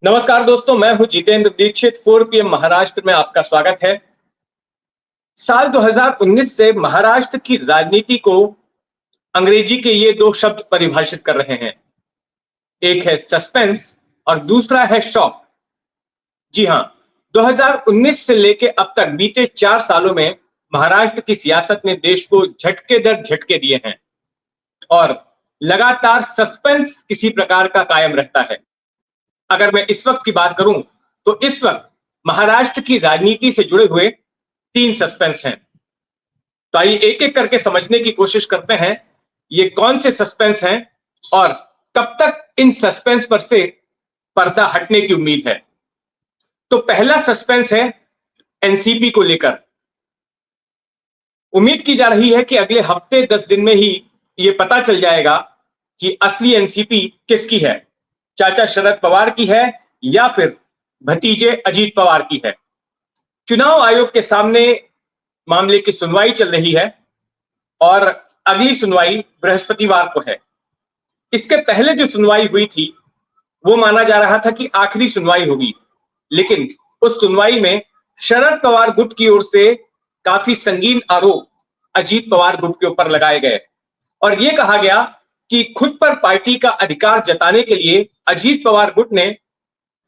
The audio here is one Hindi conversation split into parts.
नमस्कार दोस्तों, मैं हूं जितेंद्र दीक्षित। 4 PM महाराष्ट्र में आपका स्वागत है। साल 2019 से महाराष्ट्र की राजनीति को अंग्रेजी के ये दो शब्द परिभाषित कर रहे हैं। एक है सस्पेंस और दूसरा है शॉक। जी हां, 2019 से लेकर अब तक बीते 4 सालों में महाराष्ट्र की सियासत ने देश को झटके दर झटके दिए हैं और लगातार सस्पेंस किसी प्रकार का कायम रहता है। अगर मैं इस वक्त की बात करूं तो इस वक्त महाराष्ट्र की राजनीति से जुड़े हुए 3 सस्पेंस हैं। तो आइए एक एक करके समझने की कोशिश करते हैं ये कौन से सस्पेंस हैं और कब तक इन सस्पेंस पर से पर्दा हटने की उम्मीद है। तो पहला सस्पेंस है एनसीपी को लेकर। उम्मीद की जा रही है कि अगले हफ्ते 10 दिन में ही यह पता चल जाएगा कि असली एनसीपी किसकी है, चाचा शरद पवार की है या फिर भतीजे अजीत पवार की है। चुनाव आयोग के सामने मामले की सुनवाई चल रही है और अगली सुनवाई बृहस्पतिवार को है। इसके पहले जो सुनवाई हुई थी वो माना जा रहा था कि आखिरी सुनवाई होगी, लेकिन उस सुनवाई में शरद पवार गुट की ओर से काफी संगीन आरोप अजीत पवार गुट के ऊपर लगाए गए और यह कहा गया कि खुद पर पार्टी का अधिकार जताने के लिए अजीत पवार गुट ने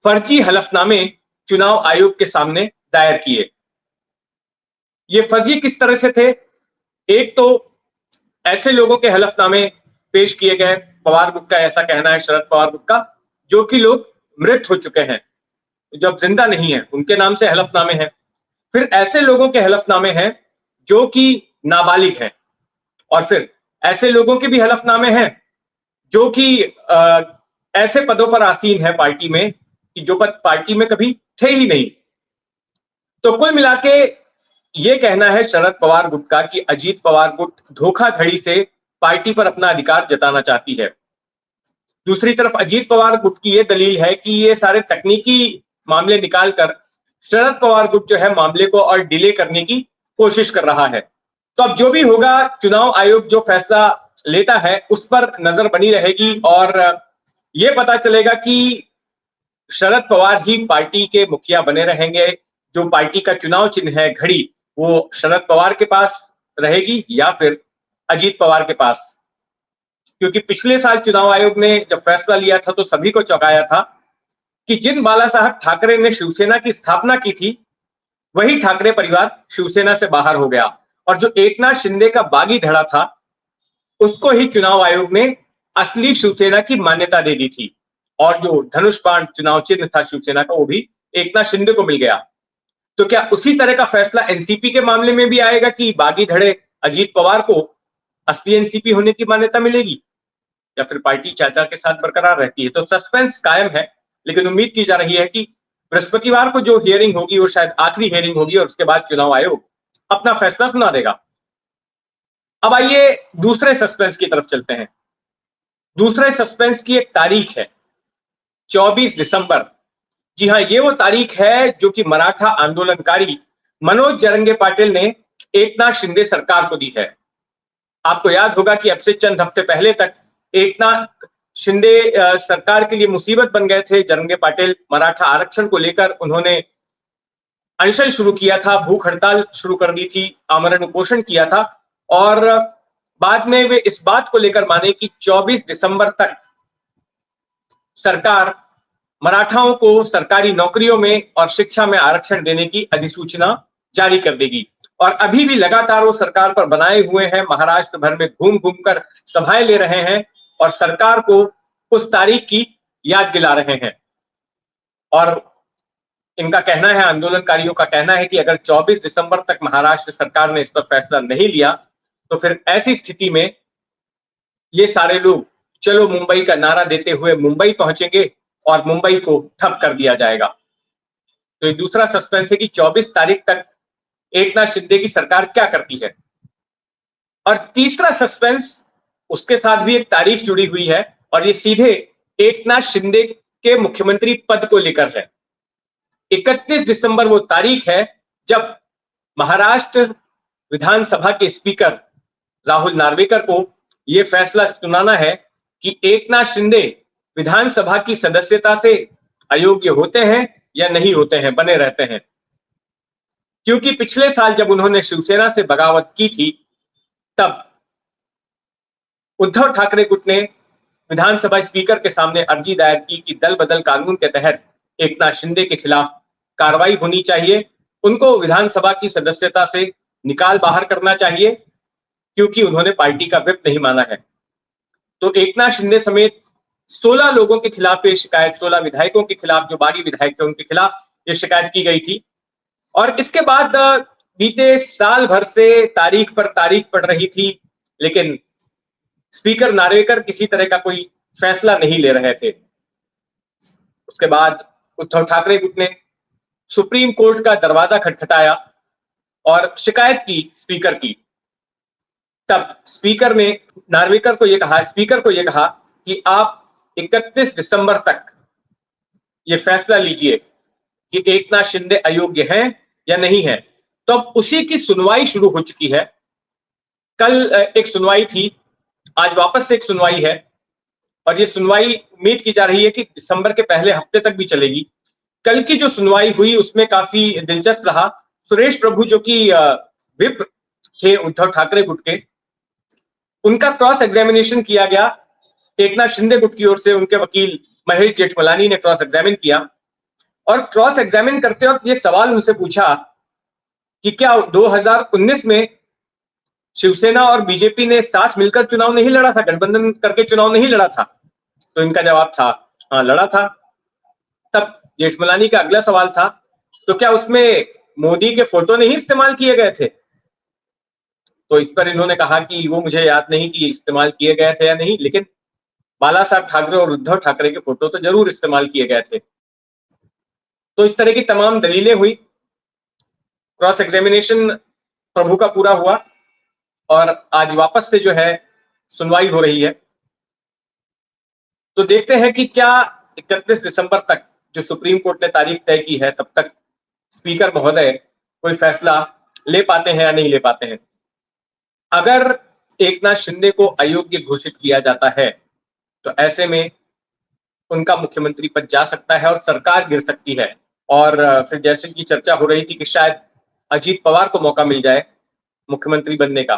फर्जी हलफनामे चुनाव आयोग के सामने दायर किए। ये फर्जी किस तरह से थे? एक तो ऐसे लोगों के हलफनामे पेश किए गए, पवार गुट का ऐसा कहना है, शरद पवार गुट का, जो कि लोग मृत हो चुके हैं, जब जिंदा नहीं है, उनके नाम से हलफनामे हैं। फिर ऐसे लोगों के हलफनामे हैं जो कि नाबालिग हैं और फिर ऐसे लोगों के भी हलफनामे हैं जो कि ऐसे पदों पर आसीन है पार्टी में कि जो पद पार्टी में कभी थे ही नहीं। तो कुल मिलाके ये कहना है शरद पवार गुट का कि अजीत पवार गुट धोखाधड़ी से पार्टी पर अपना अधिकार जताना चाहती है। दूसरी तरफ अजीत पवार गुट की ये दलील है कि ये सारे तकनीकी मामले निकालकर शरद पवार गुट जो है मामले को और डिले करने की कोशिश कर रहा है। तो अब जो भी होगा, चुनाव आयोग जो फैसला लेता है उस पर नजर बनी रहेगी और यह पता चलेगा कि शरद पवार ही पार्टी के मुखिया बने रहेंगे। जो पार्टी का चुनाव चिन्ह है घड़ी, वो शरद पवार के पास रहेगी या फिर अजीत पवार के पास। क्योंकि पिछले साल चुनाव आयोग ने जब फैसला लिया था तो सभी को चौंकाया था कि जिन बाला साहब ठाकरे ने शिवसेना की स्थापना की थी, वही ठाकरे परिवार शिवसेना से बाहर हो गया और जो एकनाथ शिंदे का बागी धड़ा था उसको ही चुनाव आयोग ने असली शिवसेना की मान्यता दे दी थी और जो धनुष बाण चुनाव चिन्ह था शिवसेना का वो भी एकनाथ शिंदे को मिल गया। तो क्या उसी तरह का फैसला एनसीपी के मामले में भी आएगा कि बागी धड़े अजीत पवार को असली एनसीपी होने की मान्यता मिलेगी या फिर पार्टी चाचा के साथ बरकरार रहती है? तो सस्पेंस कायम है, लेकिन उम्मीद की जा रही है कि बृहस्पतिवार को जो हियरिंग होगी वो शायद आखिरी हियरिंग होगी और उसके बाद चुनाव आयोग अपना फैसला सुना देगा। अब आइए दूसरे सस्पेंस की तरफ चलते हैं। दूसरे सस्पेंस की एक तारीख है 24 दिसंबर। जी हां, ये वो तारीख है जो कि मराठा आंदोलनकारी मनोज जरंगे पाटिल ने एकनाथ शिंदे सरकार को दी है। आपको याद होगा कि अब से चंद हफ्ते पहले तक एकनाथ शिंदे सरकार के लिए मुसीबत बन गए थे। जरंगे पाटिल मराठा आरक्षण को लेकर उन्होंने अनशन शुरू किया था, भूख हड़ताल शुरू कर दी थी, आमरण उपोषण किया था और बाद में वे इस बात को लेकर माने कि 24 दिसंबर तक सरकार मराठाओं को सरकारी नौकरियों में और शिक्षा में आरक्षण देने की अधिसूचना जारी कर देगी। और अभी भी लगातार वो सरकार पर बनाए हुए हैं, महाराष्ट्र भर में घूम घूमकर सभाएं ले रहे हैं और सरकार को उस तारीख की याद दिला रहे हैं। और इनका कहना है, आंदोलनकारियों का कहना है कि अगर 24 दिसंबर तक महाराष्ट्र सरकार ने इस पर फैसला नहीं लिया तो फिर ऐसी स्थिति में ये सारे लोग चलो मुंबई का नारा देते हुए मुंबई पहुंचेंगे और मुंबई को ठप कर दिया जाएगा। तो ये दूसरा सस्पेंस है कि 24 तारीख तक एकनाथ शिंदे की सरकार क्या करती है। और तीसरा सस्पेंस, उसके साथ भी एक तारीख जुड़ी हुई है और ये सीधे एकनाथ शिंदे के मुख्यमंत्री पद को लेकर है। 31 दिसंबर वो तारीख है जब महाराष्ट्र विधानसभा के स्पीकर राहुल नार्वेकर को यह फैसला सुनाना है कि एकनाथ शिंदे विधानसभा की सदस्यता से अयोग्य होते हैं या नहीं होते हैं, बने रहते हैं। क्योंकि पिछले साल जब उन्होंने शिवसेना से बगावत की थी, तब उद्धव ठाकरे गुट ने विधानसभा स्पीकर के सामने अर्जी दायर की कि दल बदल कानून के तहत एकनाथ शिंदे के खिलाफ कार्रवाई होनी चाहिए, उनको विधानसभा की सदस्यता से निकाल बाहर करना चाहिए, क्योंकि उन्होंने पार्टी का व्हिप नहीं माना है। तो एकनाथ शिंदे समेत 16 लोगों के खिलाफ ये शिकायत, 16 विधायकों के खिलाफ, जो बागी विधायक थे उनके खिलाफ ये शिकायत की गई थी। और इसके बाद बीते साल भर से तारीख पर तारीख पड़ रही थी, लेकिन स्पीकर नार्वेकर किसी तरह का कोई फैसला नहीं ले रहे थे। उसके बाद उद्धव ठाकरे गुट ने सुप्रीम कोर्ट का दरवाजा खटखटाया और शिकायत की स्पीकर की। तब स्पीकर ने नार्वेकर को यह कहा, स्पीकर को यह कहा कि आप 31 दिसंबर तक यह फैसला लीजिए कि एकनाथ शिंदे अयोग्य हैं या नहीं है। तो अब उसी की सुनवाई शुरू हो चुकी है। कल एक सुनवाई थी, आज वापस से एक सुनवाई है, और यह सुनवाई उम्मीद की जा रही है कि दिसंबर के पहले हफ्ते तक भी चलेगी। कल की जो सुनवाई हुई उसमें काफी दिलचस्प रहा। सुरेश प्रभु, जो कि व्हिप थे उद्धव ठाकरे गुट के, उनका क्रॉस एग्जामिनेशन किया गया। एकनाथ शिंदे गुट की ओर से उनके वकील महेश जेठमलानी ने क्रॉस एग्जामिन किया, और क्रॉस एग्जामिन करते वक्त यह सवाल उनसे पूछा कि क्या 2019 में शिवसेना और बीजेपी ने साथ मिलकर चुनाव नहीं लड़ा था, गठबंधन करके चुनाव नहीं लड़ा था? तो इनका जवाब था हाँ, लड़ा था। तब जेठमलानी का अगला सवाल था, तो क्या उसमें मोदी के फोटो नहीं इस्तेमाल किए गए थे? तो इस पर इन्होंने कहा कि वो मुझे याद नहीं कि इस्तेमाल किए गए थे या नहीं, लेकिन बाला साहब ठाकरे और उद्धव ठाकरे के फोटो तो जरूर इस्तेमाल किए गए थे। तो इस तरह की तमाम दलीलें हुई। क्रॉस एग्जामिनेशन प्रभु का पूरा हुआ और आज वापस से जो है सुनवाई हो रही है। तो देखते हैं कि क्या 31 दिसंबर तक, जो सुप्रीम कोर्ट ने तारीख तय की है, तब तक स्पीकर महोदय कोई फैसला ले पाते हैं या नहीं ले पाते हैं। अगर एकनाथ शिंदे को अयोग्य घोषित किया जाता है तो ऐसे में उनका मुख्यमंत्री पद जा सकता है और सरकार गिर सकती है। और फिर जैसे कि चर्चा हो रही थी कि शायद अजीत पवार को मौका मिल जाए मुख्यमंत्री बनने का।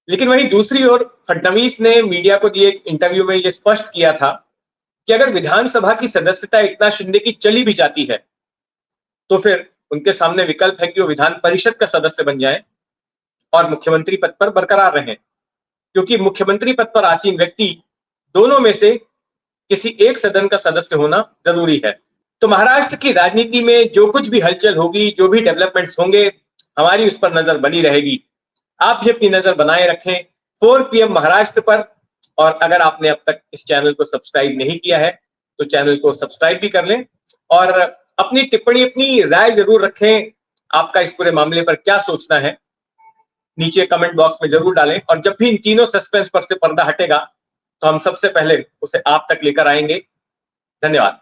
लेकिन वहीं दूसरी ओर फडणवीस ने मीडिया को दिए इंटरव्यू में यह स्पष्ट किया था कि अगर विधानसभा की सदस्यता एकनाथ शिंदे की चली भी जाती है तो फिर उनके सामने विकल्प है कि वो विधान परिषद का सदस्य बन जाए और मुख्यमंत्री पद पर बरकरार रहें, क्योंकि मुख्यमंत्री पद पर आसीन व्यक्ति दोनों में से किसी एक सदन का सदस्य होना जरूरी है। तो महाराष्ट्र की राजनीति में जो कुछ भी हलचल होगी, जो भी डेवलपमेंट्स होंगे, हमारी उस पर नजर बनी रहेगी। आप भी अपनी नजर बनाए रखें 4 PM महाराष्ट्र पर। और अगर आपने अब तक इस चैनल को सब्सक्राइब नहीं किया है तो चैनल को सब्सक्राइब भी कर लें और अपनी टिप्पणी, अपनी राय जरूर रखें। आपका इस पूरे मामले पर क्या सोचना है नीचे कमेंट बॉक्स में जरूर डालें। और जब भी इन तीनों सस्पेंस पर से पर्दा हटेगा तो हम सबसे पहले उसे आप तक लेकर आएंगे। धन्यवाद।